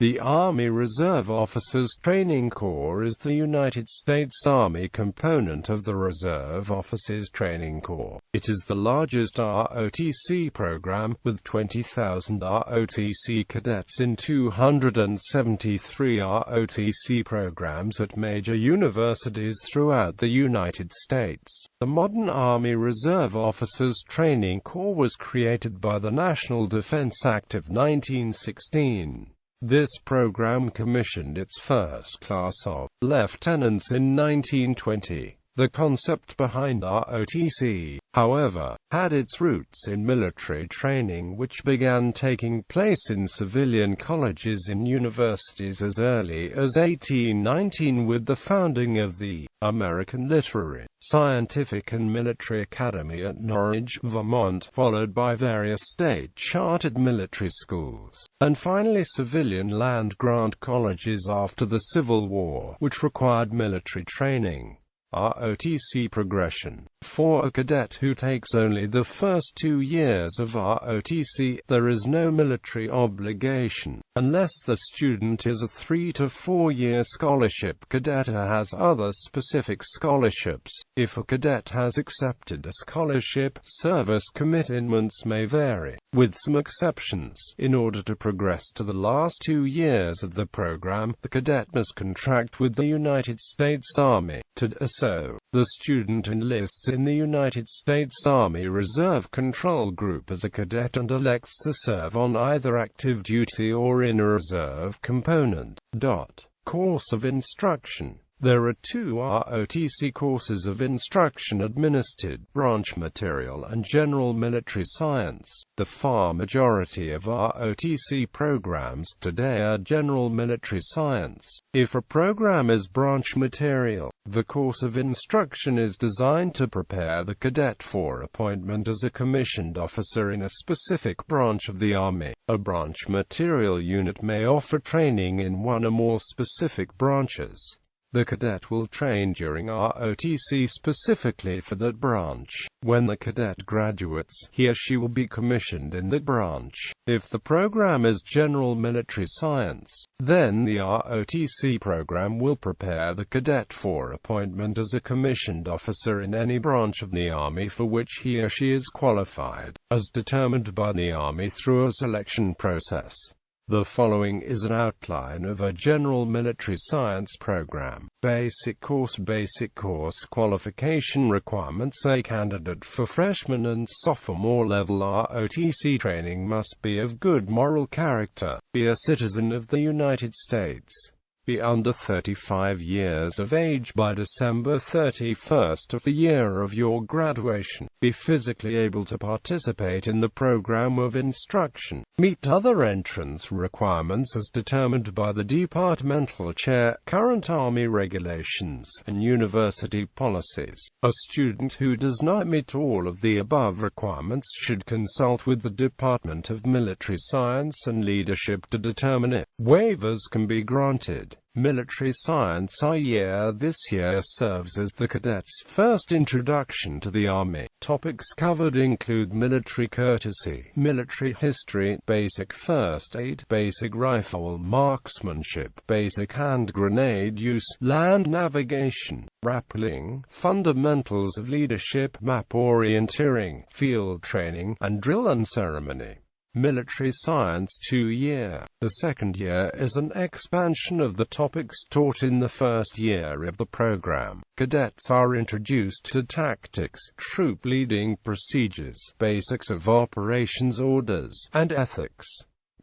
The Army Reserve Officers Training Corps is the United States Army component of the Reserve Officers Training Corps. It is the largest ROTC program, with 20,000 ROTC cadets in 273 ROTC programs at major universities throughout the United States. The modern Army Reserve Officers Training Corps was created by the National Defense Act of 1916. This program commissioned its first class of lieutenants in 1920. The concept behind ROTC, however, had its roots in military training, which began taking place in civilian colleges and universities as early as 1819 with the founding of the American Literary, Scientific and Military Academy at Norwich, Vermont, followed by various state-chartered military schools, and finally civilian land-grant colleges after the Civil War, which required military training. ROTC progression. For a cadet who takes only the first 2 years of ROTC, there is no military obligation, unless the student is a 3 to 4 year scholarship cadet or has other specific scholarships. If a cadet has accepted a scholarship, service commitments may vary, with some exceptions. In order to progress to the last 2 years of the program, the cadet must contract with the United States Army. To do so, the student enlists in the United States Army Reserve Control Group as a cadet and elects to serve on either active duty or in a reserve component. Course of instruction. There are 2 ROTC courses of instruction administered: branch material and general military science. The far majority of ROTC programs today are general military science. If a program is branch material, the course of instruction is designed to prepare the cadet for appointment as a commissioned officer in a specific branch of the Army. A branch material unit may offer training in one or more specific branches. The cadet will train during ROTC specifically for that branch. When the cadet graduates, he or she will be commissioned in the branch. If the program is general military science, then the ROTC program will prepare the cadet for appointment as a commissioned officer in any branch of the Army for which he or she is qualified, as determined by the Army through a selection process. The following is an outline of a general military science program. Basic course qualification requirements. A candidate for freshman and sophomore level ROTC training must be of good moral character, be a citizen of the United States, be under 35 years of age by December 31st of the year of your graduation, be physically able to participate in the program of instruction, meet other entrance requirements as determined by the departmental chair, current Army regulations, and university policies. A student who does not meet all of the above requirements should consult with the Department of Military Science and Leadership to determine if waivers can be granted. Military Science this year serves as the cadet's first introduction to the Army. Topics covered include military courtesy, military history, basic first aid, basic rifle marksmanship, basic hand grenade use, land navigation, rappelling, fundamentals of leadership, map orienteering, field training, and drill and ceremony. Military Science 2-year. The second year is an expansion of the topics taught in the first year of the program. Cadets are introduced to tactics, troop leading procedures, basics of operations orders, and ethics.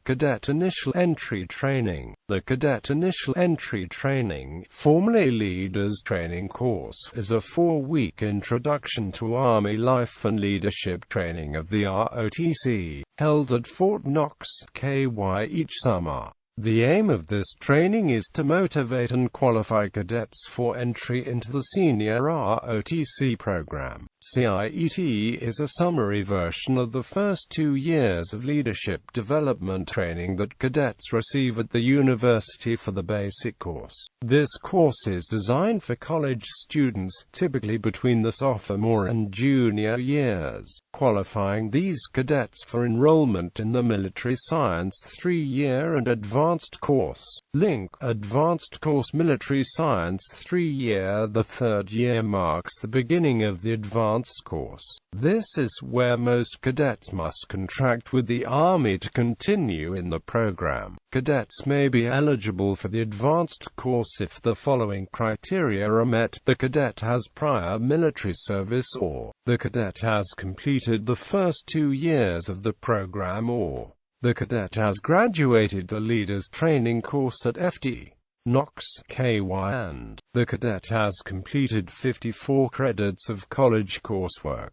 Cadet Initial Entry Training. The Cadet Initial Entry Training, formerly Leaders Training Course, is a 4-week introduction to Army life and leadership training of the ROTC, held at Fort Knox, KY each summer. The aim of this training is to motivate and qualify cadets for entry into the senior ROTC program. CIET is a summary version of the first 2 years of leadership development training that cadets receive at the university for the basic course. This course is designed for college students, typically between the sophomore and junior years, qualifying these cadets for enrollment in the Military Science 3-year and Advanced Advanced Course. Link. Advanced Course Military Science 3-year. The third year marks the beginning of the Advanced Course. This is where most cadets must contract with the Army to continue in the program. Cadets may be eligible for the Advanced Course if the following criteria are met: the cadet has prior military service, or the cadet has completed the first 2 years of the program, or the cadet has graduated the Leaders Training Course at FD, Knox, KY, and the cadet has completed 54 credits of college coursework.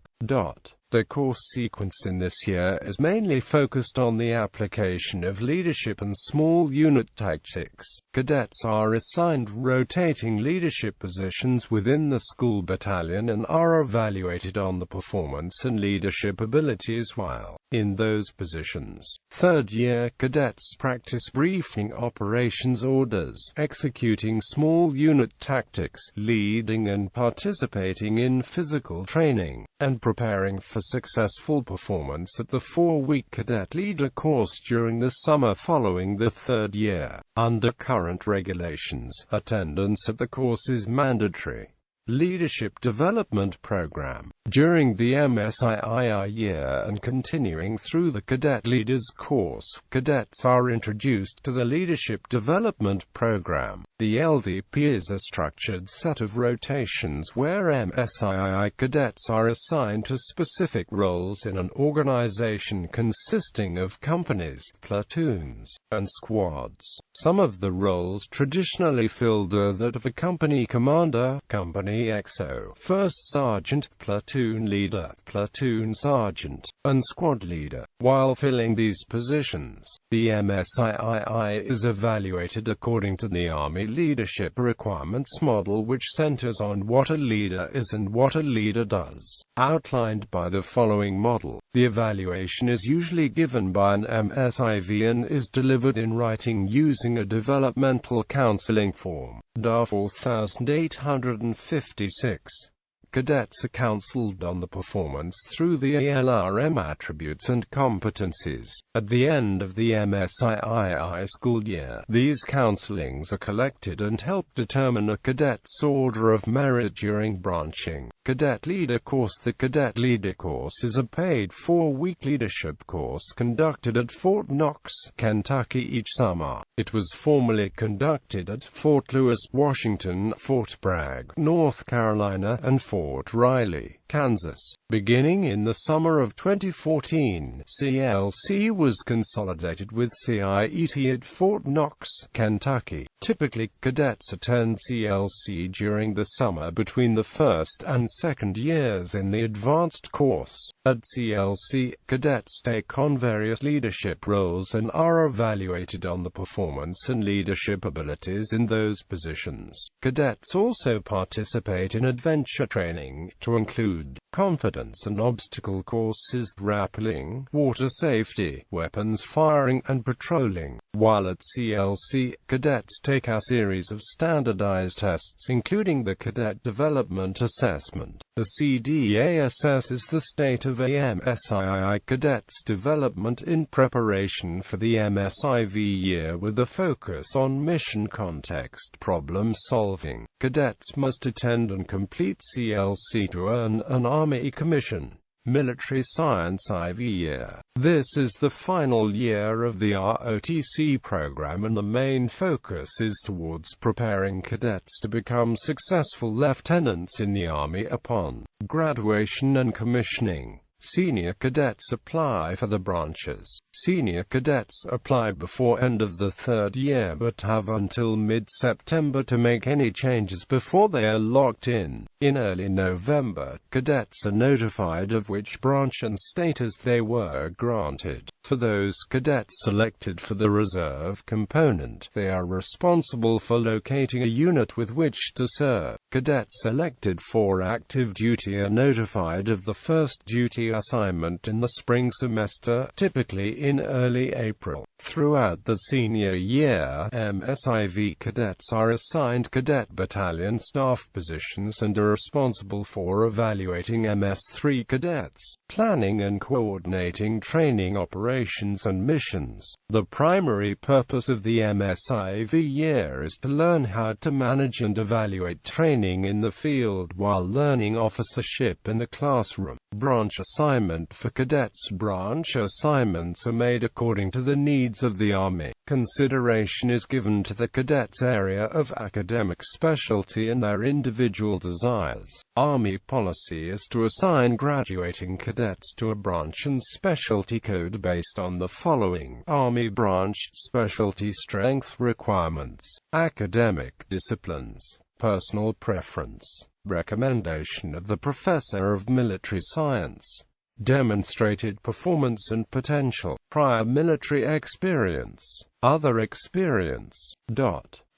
The course sequence in this year is mainly focused on the application of leadership and small unit tactics. Cadets are assigned rotating leadership positions within the school battalion and are evaluated on the performance and leadership abilities while in those positions. Third-year cadets practice briefing operations orders, executing small unit tactics, leading and participating in physical training, and preparing for successful performance at the 4-week cadet leader course during the summer following the third year. Under current regulations, attendance at the course is mandatory. Leadership Development Program. During the MSII year and continuing through the Cadet Leaders course, cadets are introduced to the Leadership Development Program. The LDP is a structured set of rotations where MSII cadets are assigned to specific roles in an organization consisting of companies, platoons, and squads. Some of the roles traditionally filled are that of a company commander, company XO, first sergeant, platoon leader, platoon sergeant, and squad leader. While filling these positions, the MSII is evaluated according to the Army Leadership Requirements Model, which centers on what a leader is and what a leader does. Outlined by the following model, the evaluation is usually given by an MSIV and is delivered in writing using a developmental counseling form. DA 4856. Cadets are counseled on the performance through the ALRM attributes and competencies. At the end of the MSII school year, these counselings are collected and help determine a cadet's order of merit during branching. Cadet Leader Course. The Cadet Leader Course is a paid 4-week leadership course conducted at Fort Knox, Kentucky each summer. It was formerly conducted at Fort Lewis, Washington, Fort Bragg, North Carolina, and Fort Riley, Kansas. Beginning in the summer of 2014, CLC was consolidated with CIET at Fort Knox, Kentucky. Typically, cadets attend CLC during the summer between the first and second years in the advanced course. At CLC, cadets take on various leadership roles and are evaluated on the performance and leadership abilities in those positions. Cadets also participate in adventure training, to include confidence and obstacle courses, rappelling, water safety, weapons firing, and patrolling. While at CLC, cadets take a series of standardized tests including the Cadet Development Assessment. The CDA assesses the state of MSII cadets' development in preparation for the MSIV year with a focus on mission context problem solving. Cadets must attend and complete CLC to earn an Army commission. Military Science IV year. This is the final year of the ROTC program and the main focus is towards preparing cadets to become successful lieutenants in the Army upon graduation and commissioning. Senior cadets apply for the branches. Senior cadets apply before end of the third year but have until mid-September to make any changes before they are locked in. In early November, cadets are notified of which branch and status they were granted. For those cadets selected for the reserve component, they are responsible for locating a unit with which to serve. Cadets selected for active duty are notified of the first duty assignment in the spring semester, typically in early April. Throughout the senior year, MSIV cadets are assigned cadet battalion staff positions and are responsible for evaluating MS3 cadets, planning and coordinating training operations and missions. The primary purpose of the MSIV year is to learn how to manage and evaluate training in the field while learning officership in the classroom. Branch assignment for cadets. Branch assignments are made according to the needs of the Army. Consideration is given to the cadets' area of academic specialty and their individual desires. Army policy is to assign graduating cadets to a branch and specialty code based on the following: Army branch, specialty strength requirements, academic disciplines, personal preference, recommendation of the Professor of Military Science, demonstrated performance and potential, prior military experience, other experience.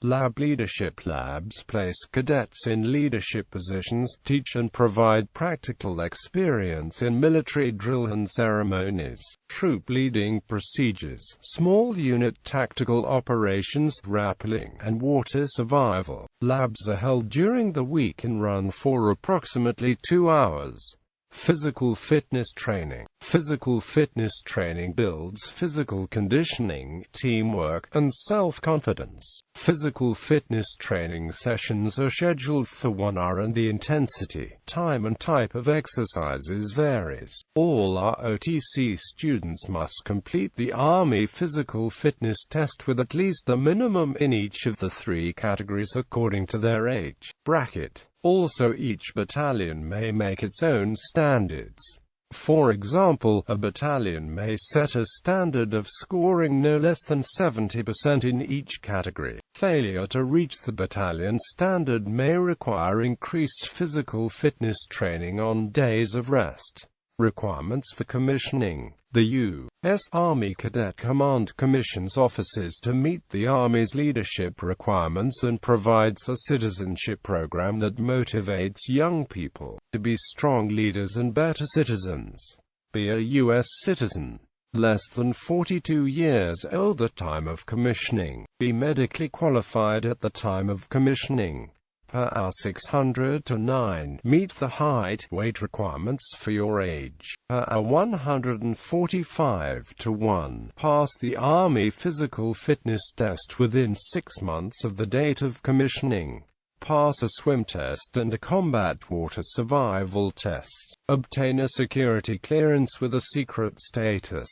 Lab leadership. Labs place cadets in leadership positions, teach and provide practical experience in military drill and ceremonies, troop leading procedures, small unit tactical operations, rappelling, and water survival. Labs are held during the week and run for approximately 2 hours. Physical fitness training. Physical fitness training builds physical conditioning, teamwork, and self-confidence. Physical fitness training sessions are scheduled for 1 hour and the intensity, time and type of exercises varies. All ROTC students must complete the Army Physical Fitness Test with at least a minimum in each of the 3 categories according to their age bracket. Also, each battalion may make its own standards. For example, a battalion may set a standard of scoring no less than 70% in each category. Failure to reach the battalion standard may require increased physical fitness training on days of rest. Requirements for commissioning. The U.S. Army Cadet Command commissions officers to meet the Army's leadership requirements and provides a citizenship program that motivates young people to be strong leaders and better citizens. Be a U.S. citizen. Less than 42 years old at time of commissioning. Be medically qualified at the time of commissioning. Per hour 600 to 9. Meet the height, weight requirements for your age. Per hour 145 to 1. Pass the Army Physical Fitness Test within 6 months of the date of commissioning. Pass a swim test and a combat water survival test. Obtain a security clearance with a secret status.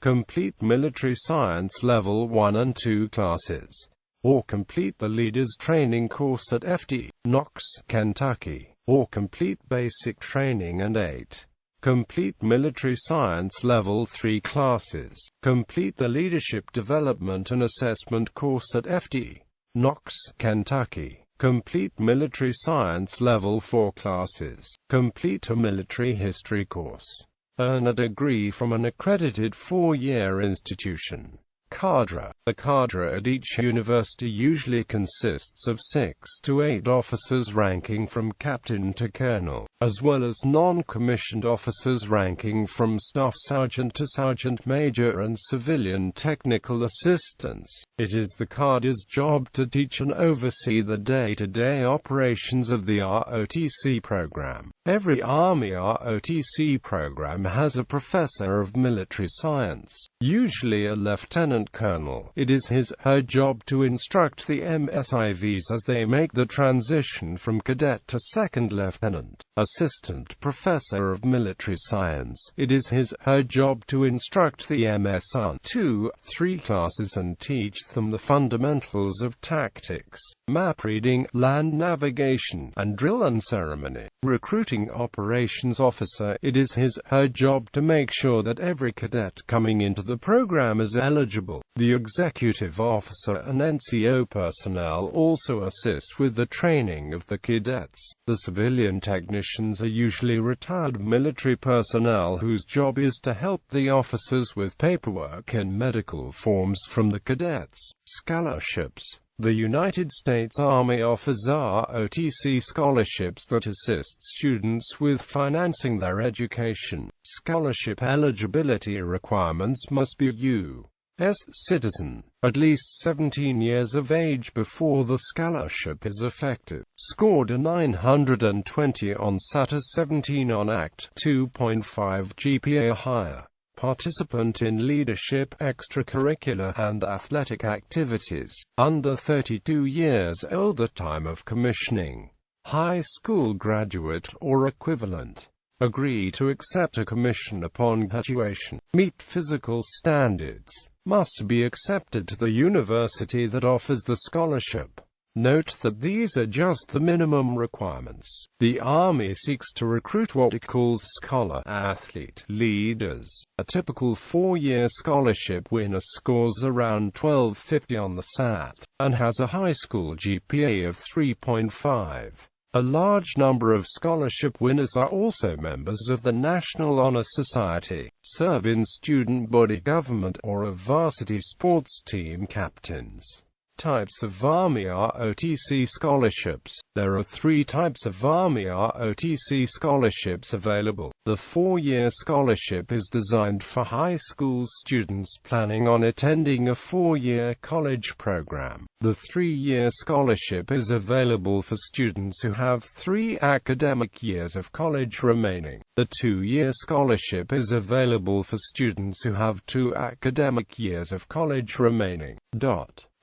Complete military science level 1 and 2 classes. Or complete the Leaders Training Course at FD, Knox, Kentucky, or complete basic training and 8. Complete military science level 3 classes. Complete the Leadership Development and Assessment Course at FD, Knox, Kentucky. Complete military science level 4 classes. Complete a military history course. Earn a degree from an accredited 4-year institution. Cadre. The cadre at each university usually consists of 6 to 8 officers ranking from captain to colonel, as well as non-commissioned officers ranking from staff sergeant to sergeant major and civilian technical assistants. It is the cadre's job to teach and oversee the day-to-day operations of the ROTC program. Every Army ROTC program has a professor of military science, usually a lieutenant colonel. It is his/her job to instruct the MSIVs as they make the transition from cadet to second lieutenant. Assistant Professor of Military Science. It is his/her job to instruct the MS1, 2, 3 classes and teach them the fundamentals of tactics, map reading, land navigation, and drill and ceremony. Recruiting Operations Officer. It is his/her job to make sure that every cadet coming into the program is eligible. The Executive Officer and NCO personnel also assist with the training of the cadets. The civilian technicians are usually retired military personnel whose job is to help the officers with paperwork and medical forms from the cadets. Scholarships. The United States Army offers ROTC scholarships that assist students with financing their education. Scholarship eligibility requirements must be U.S. citizen, at least 17 years of age before the scholarship is effective, scored a 920 on SAT, a 17 on ACT, 2.5 GPA or higher. Participant in leadership, extracurricular, and athletic activities, under 32 years old at time of commissioning, high school graduate or equivalent, agree to accept a commission upon graduation, meet physical standards, must be accepted to the university that offers the scholarship. Note that these are just the minimum requirements. The Army seeks to recruit what it calls scholar-athlete leaders. A typical 4-year scholarship winner scores around 1250 on the SAT, and has a high school GPA of 3.5. A large number of scholarship winners are also members of the National Honor Society, serve in student body government, or are varsity sports team captains. Types of Army ROTC scholarships. There are 3 types of Army ROTC scholarships available. The 4-year scholarship is designed for high school students planning on attending a 4-year college program. The 3-year scholarship is available for students who have 3 academic years of college remaining. The 2-year scholarship is available for students who have 2 academic years of college remaining.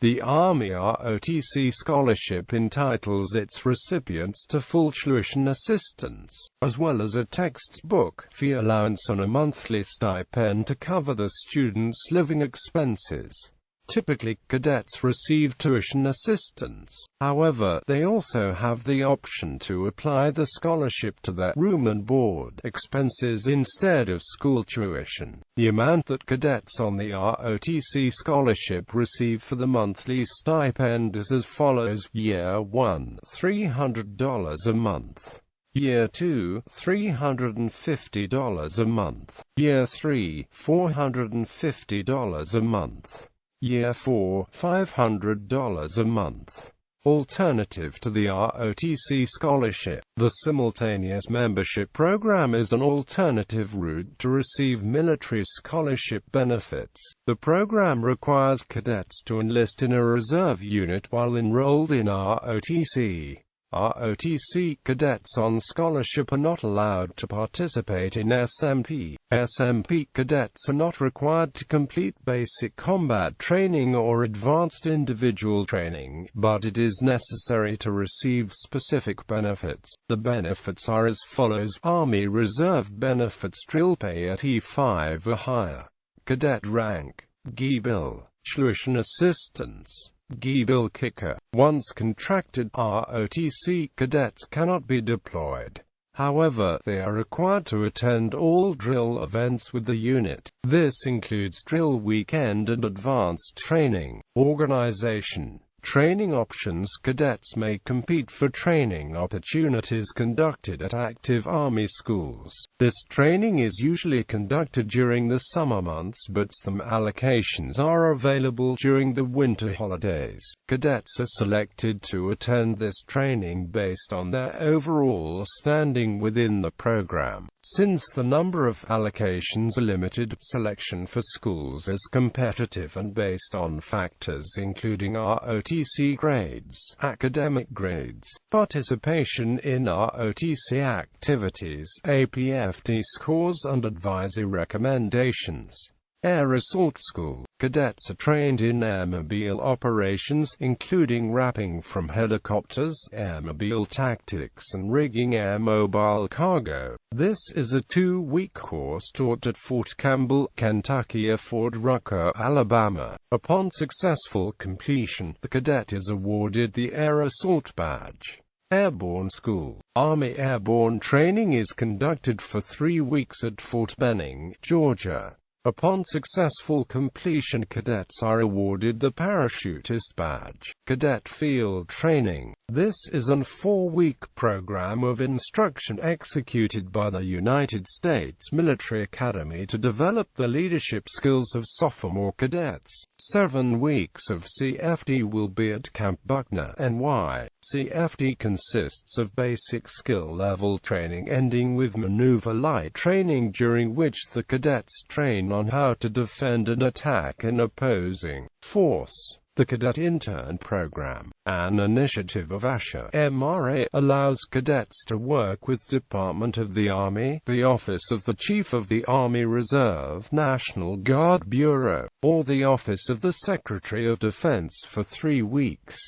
The Army ROTC scholarship entitles its recipients to full tuition assistance, as well as a textbook fee allowance and a monthly stipend to cover the student's living expenses. Typically, cadets receive tuition assistance. However, they also have the option to apply the scholarship to their room and board expenses instead of school tuition. The amount that cadets on the ROTC scholarship receive for the monthly stipend is as follows: Year 1, $300 a month. Year 2, $350 a month. Year 3, $450 a month. Year 4, $500 a month. Alternative to the ROTC scholarship, the simultaneous membership program is an alternative route to receive military scholarship benefits. The program requires cadets to enlist in a reserve unit while enrolled in ROTC. ROTC cadets on scholarship are not allowed to participate in SMP. SMP cadets are not required to complete basic combat training or advanced individual training, but it is necessary to receive specific benefits. The benefits are as follows: Army Reserve benefits, drill pay at E5 or higher, cadet rank, GI Bill, tuition assistance, GI Bill kicker. Once contracted, ROTC cadets cannot be deployed. However, they are required to attend all drill events with the unit. This includes drill weekend and advanced training. Organization. Training options. Cadets may compete for training opportunities conducted at active Army schools. This training is usually conducted during the summer months, but some allocations are available during the winter holidays. Cadets are selected to attend this training based on their overall standing within the program. Since the number of allocations are limited, selection for schools is competitive and based on factors including ROTC grades, academic grades, participation in ROTC activities, APFD scores, and advisory recommendations. Air Assault School. Cadets are trained in airmobile operations, including rapping from helicopters, airmobile tactics, and rigging airmobile cargo. This is a 2-week course taught at Fort Campbell, Kentucky, or Fort Rucker, Alabama. Upon successful completion, the cadet is awarded the Air Assault Badge. Airborne School. Army Airborne training is conducted for 3 weeks at Fort Benning, Georgia. Upon successful completion, cadets are awarded the parachutist badge. Cadet Field Training. This is a 4-week program of instruction executed by the United States Military Academy to develop the leadership skills of sophomore cadets. 7 weeks of CFT will be at Camp Buckner, NY. CFT consists of basic skill-level training ending with maneuver light training, during which the cadets train on how to defend and attack an opposing force. The Cadet Intern Program, an initiative of ASHA MRA, allows cadets to work with Department of the Army, the Office of the Chief of the Army Reserve National Guard Bureau, or the Office of the Secretary of Defense for 3 weeks.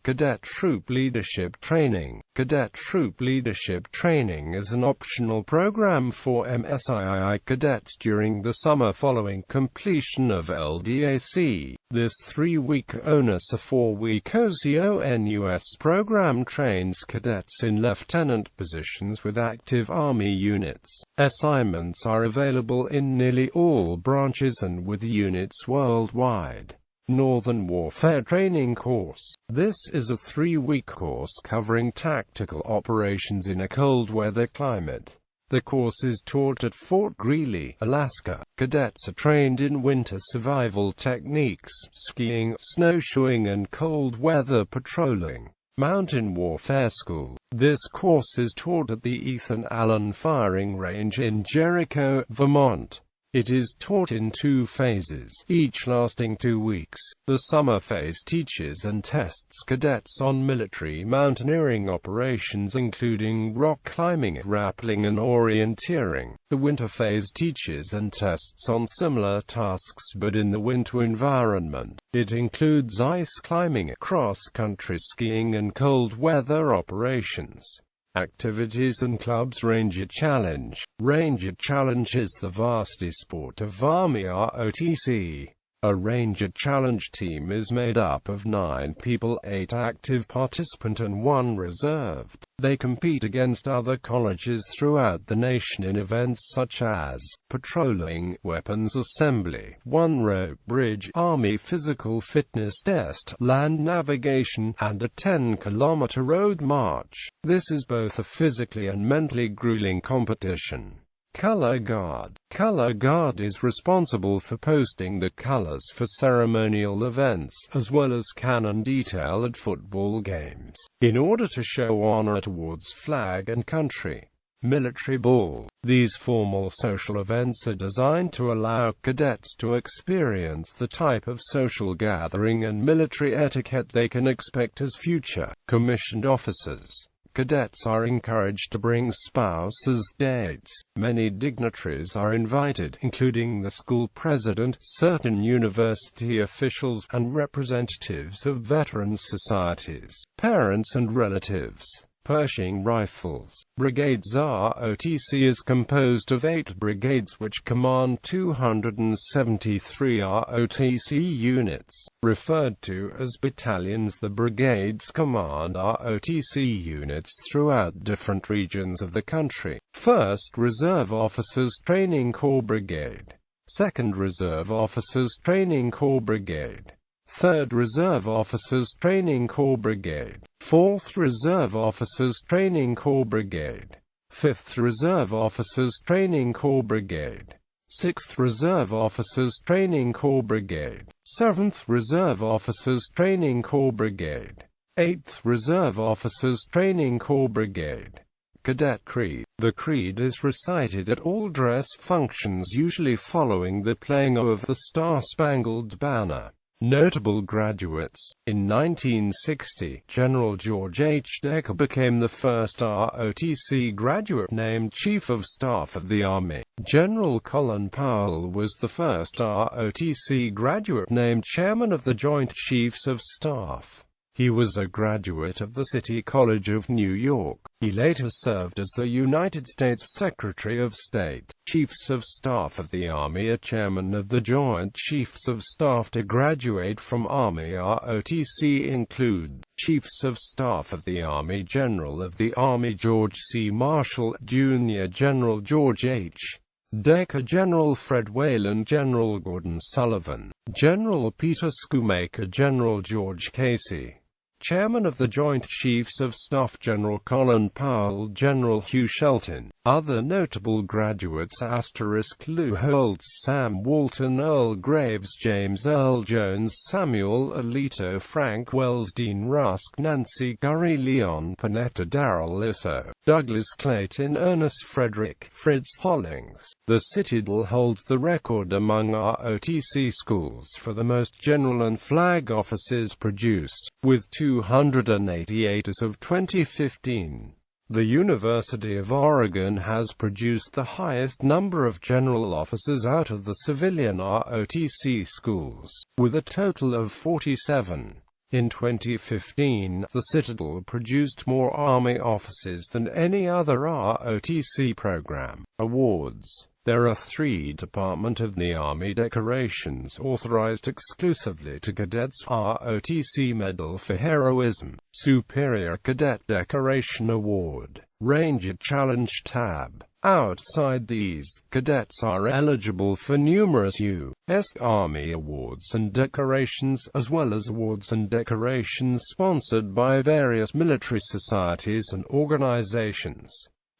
Cadet Troop Leadership Training. Cadet Troop Leadership Training is an optional program for MSII cadets during the summer following completion of LDAC. This 3-week ONUS 4-week OCONUS program trains cadets in lieutenant positions with active Army units. Assignments are available in nearly all branches and with units worldwide. Northern Warfare Training Course. This is a 3-week course covering tactical operations in a cold weather climate. The course is taught at Fort Greely, Alaska. Cadets are trained in winter survival techniques, skiing, snowshoeing and cold weather patrolling. Mountain Warfare School. This course is taught at the Ethan Allen Firing Range in Jericho, Vermont. It is taught in 2 phases, each lasting 2 weeks. The summer phase teaches and tests cadets on military mountaineering operations including rock climbing, rappelling and orienteering. The winter phase teaches and tests on similar tasks but in the winter environment. It includes ice climbing, cross-country skiing and cold weather operations. Activities and clubs. Ranger Challenge. Ranger Challenge is the varsity sport of Army ROTC. A Ranger Challenge team is made up of 9 people, 8 active participant and 1 reserved. They compete against other colleges throughout the nation in events such as patrolling, weapons assembly, one-rope bridge, Army physical fitness test, land navigation, and a 10-kilometer road march. This is both a physically and mentally grueling competition. Color Guard. Color Guard is responsible for posting the colors for ceremonial events, as well as cannon detail at football games, in order to show honor towards flag and country. Military Ball. These formal social events are designed to allow cadets to experience the type of social gathering and military etiquette they can expect as future commissioned officers. Cadets are encouraged to bring spouses, dates. Many dignitaries are invited, including the school president, certain university officials, and representatives of veterans societies, parents and relatives. Pershing Rifles. Brigades. ROTC is composed of 8 brigades which command 273 ROTC units. Referred to as battalions, the brigades command ROTC units throughout different regions of the country. 1st Reserve Officers Training Corps Brigade. 2nd Reserve Officers Training Corps Brigade. 3rd Reserve Officers Training Corps Brigade. 4th Reserve Officers Training Corps Brigade. 5th Reserve Officers Training Corps Brigade. 6th Reserve Officers Training Corps Brigade. 7th Reserve Officers Training Corps Brigade. 8th Reserve Officers Training Corps Brigade. Cadet Creed. The Creed is recited at all dress functions, usually following the playing of the Star-Spangled Banner. Notable graduates. In 1960, General George H. Decker became the first ROTC graduate named Chief of Staff of the Army. General Colin Powell was the first ROTC graduate named Chairman of the Joint Chiefs of Staff. He was a graduate of the City College of New York. He later served as the United States Secretary of State. Chiefs of Staff of the Army. A chairman of the Joint Chiefs of Staff to graduate from Army ROTC include Chiefs of Staff of the Army. General of the Army George C. Marshall, Jr. General George H. Decker General Fred Wayland, General Gordon Sullivan, General Peter Schoomaker, General George Casey, Chairman of the Joint Chiefs of Staff General Colin Powell, General Hugh Shelton. Other notable graduates: Lou Holtz, Sam Walton, Earl Graves, James Earl Jones, Samuel Alito, Frank Wells, Dean Rusk, Nancy Curry, Leon Panetta, Darrell Isso, Douglas Clayton, Ernest Frederick, Fritz Hollings. The Citadel holds the record among ROTC schools for the most general and flag officers produced, with 288 as of 2015. The University of Oregon has produced the highest number of general officers out of the civilian ROTC schools, with a total of 47. In 2015, the Citadel produced more Army officers than any other ROTC program. Awards. There are 3 Department of the Army decorations authorized exclusively to cadets: ROTC Medal for Heroism, Superior Cadet Decoration Award, Ranger Challenge Tab. Outside these, cadets are eligible for numerous U.S. Army awards and decorations, as well as awards and decorations sponsored by various military societies and organizations.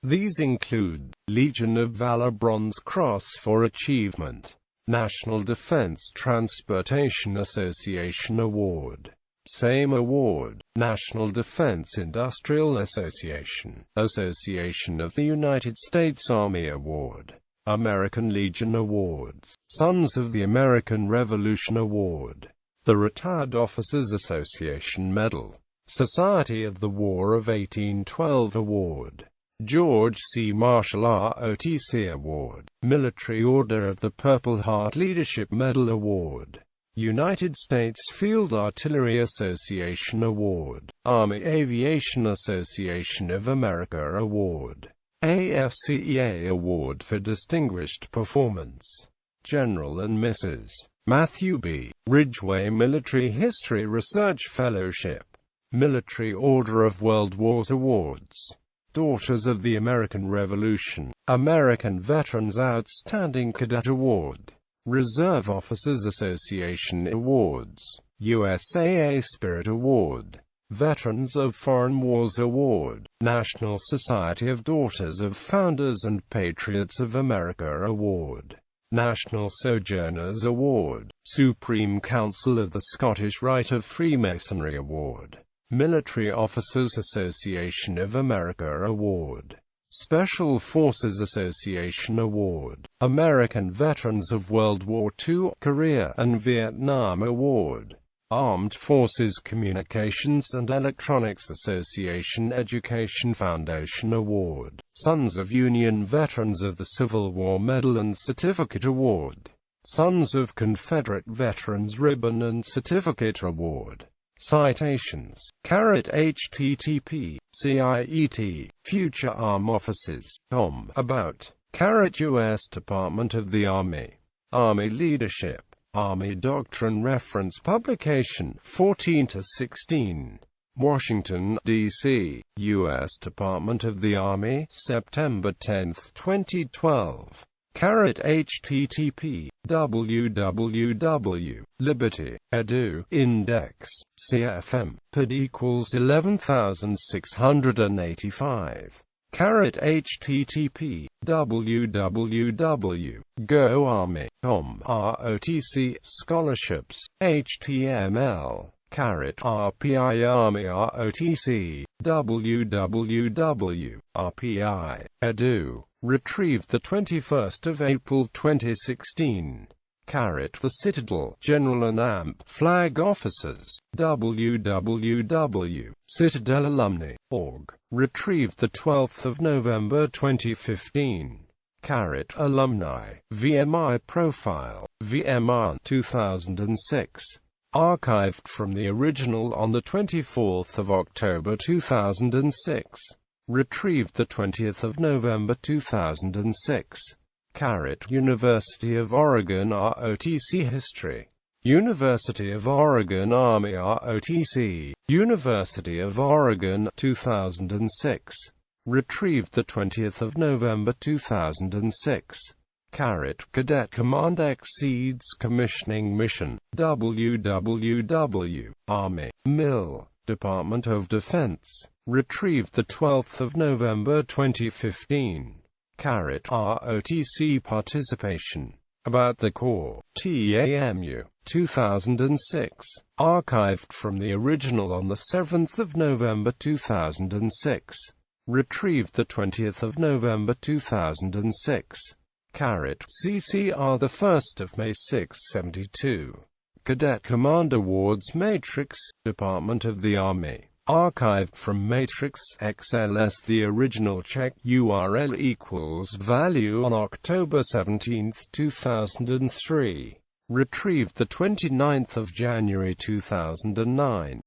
These include Legion of Valor Bronze Cross for Achievement, National Defense Transportation Association Award, same award, National Defense Industrial Association, Association of the United States Army Award, American Legion Awards, Sons of the American Revolution Award, the Retired Officers Association Medal, Society of the War of 1812 Award, George C. Marshall ROTC Award, Military Order of the Purple Heart Leadership Medal Award, United States Field Artillery Association Award, Army Aviation Association of America Award, AFCEA Award for Distinguished Performance. General and Mrs. Matthew B. Ridgway Military History Research Fellowship, Military Order of World Wars Awards, Daughters of the American Revolution, American Veterans Outstanding Cadet Award, Reserve Officers Association Awards, USAA Spirit Award, Veterans of Foreign Wars Award, National Society of Daughters of Founders and Patriots of America Award, National Sojourners Award, Supreme Council of the Scottish Rite of Freemasonry Award, Military Officers Association of America Award, Special Forces Association Award, American Veterans of World War II, Korea and Vietnam Award, Armed Forces Communications and Electronics Association Education Foundation Award, Sons of Union Veterans of the Civil War Medal and Certificate Award, Sons of Confederate Veterans Ribbon and Certificate Award. Citations. http://CIET, Future Arm Officers, About. U.S. Department of the Army. Army Leadership. Army Doctrine Reference Publication 14-16. Washington, D.C., U.S. Department of the Army, September 10, 2012. http www.liberty.edu, index, CFM, PID equals 11685. http www.goarmy.com, ROTC, scholarships, HTML, RPI Army ROTC, www.rpi.edu. Retrieved 21 April 2016. The Citadel, General and AMP, Flag Officers, www.citadelalumni.org. Retrieved 12 November 2015. Alumni, VMI Profile, VMI 2006. Archived from the original on 24 October 2006. Retrieved 20 November 2006. University of Oregon ROTC History. University of Oregon Army ROTC. University of Oregon 2006. Retrieved 20 November 2006. Cadet Command exceeds commissioning mission. www. Army. Mil. Department of Defense. Retrieved 12 November 2015. ROTC participation. About the Corps. TAMU. 2006. Archived from the original on 7 November 2006. Retrieved 20 November 2006. CCR 1 May 672. Cadet Command Awards Matrix, Department of the Army. Archived from Matrix XLS. The original check URL equals value on October 17, 2003. Retrieved 29 January 2009.